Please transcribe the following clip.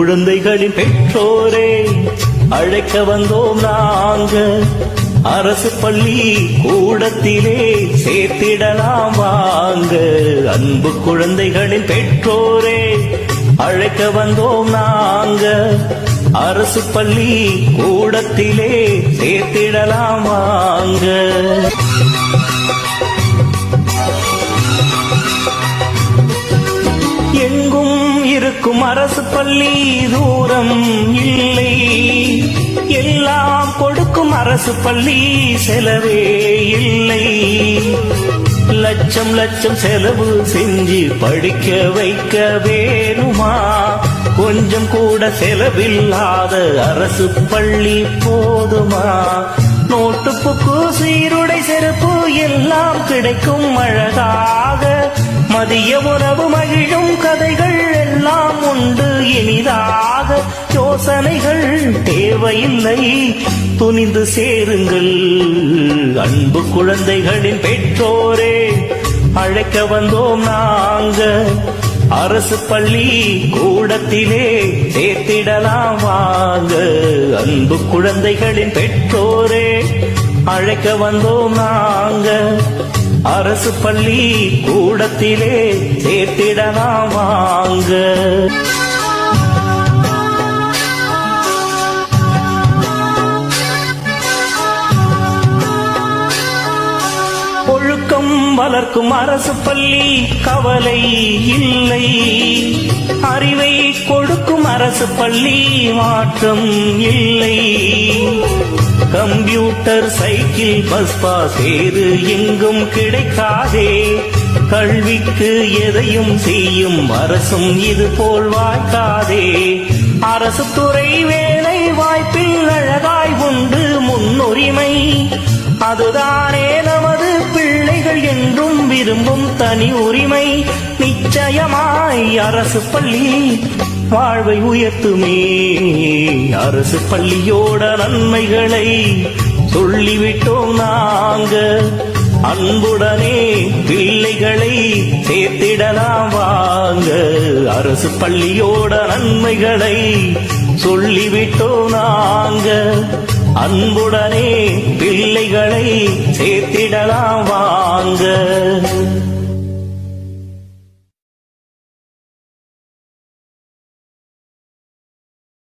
குழந்தைகளின் பெற்றோரே அழைக்க வந்தோம் நாங்க. அரசு பள்ளி கூடத்திலே சேர்த்திடலாம் வாங்க. அன்பு குழந்தைகளின் பெற்றோரே அழைக்க வந்தோம் நாங்க. அரசு பள்ளி கூடத்திலே சேர்த்திடலாம் வாங்க. எங்கும் இருக்கும் அரசு பள்ளி தூரம் இல்லை. எல்லாம் கொடுக்கும் அரசு பள்ளி செலவே இல்லை. லட்சம் லட்சம் செலவு செஞ்சு படிக்க வைக்க வேணுமா? கொஞ்சம் கூட செலவில்லாத அரசு பள்ளி போதுமா? நோட்டு புக்கு சீருடை செருப்பு எல்லாம் கிடைக்கும் அழகாக. மதிய உணவு மகிழும் கதைகள் எல்லாம் உண்டு இனிதாக. யோசனைகள் தேவையில்லை, துணிந்து சேருங்கள். அன்பு குழந்தைகளின் பெற்றோரே அழைக்க வந்தோம் நாங்க. அரசு பள்ளி கூடத்திலே சேர்த்திடலாம் வாங்க. அன்பு குழந்தைகளின் பெற்றோரே அழைக்க வந்தோம் நாங்க. அரசு பள்ளி கூடத்திலே சேர்த்திடலாம் வாங்க. ஒழுக்கம் வளர்க்கும் அரசு பள்ளி கவலை இல்லை. அறிவை கொடுக்கும் அரசு பள்ளி மாற்றம் இல்லை. கம்ப்யூட்டர் சைக்கிள் பஸ் பாஸ் ஏது எங்கும் கிடைக்காதே. கல்விக்கு எதையும் செய்யும் அரசும் இது போல் வாய்க்காதே. அரசு துறை வேலை வாய்ப்பில் அழகாய் உண்டு முன்னுரிமை. அதுதானே நமது பிள்ளைகள் என்றும் விரும்பும் தனி உரிமை. நிச்சயமாய் அரசு பள்ளி வாழ்வை உயர்த்துமே. அரசு பள்ளியோட நன்மைகளை சொல்லிவிட்டோம் நாங்க. அன்புடனே பிள்ளைகளை சேர்த்திடலாம் வாங்க. அரசு பள்ளியோட நன்மைகளை சொல்லிவிட்டோம் நாங்க. அன்புடனே பிள்ளைகளை சேர்த்திடலாம் வாங்க.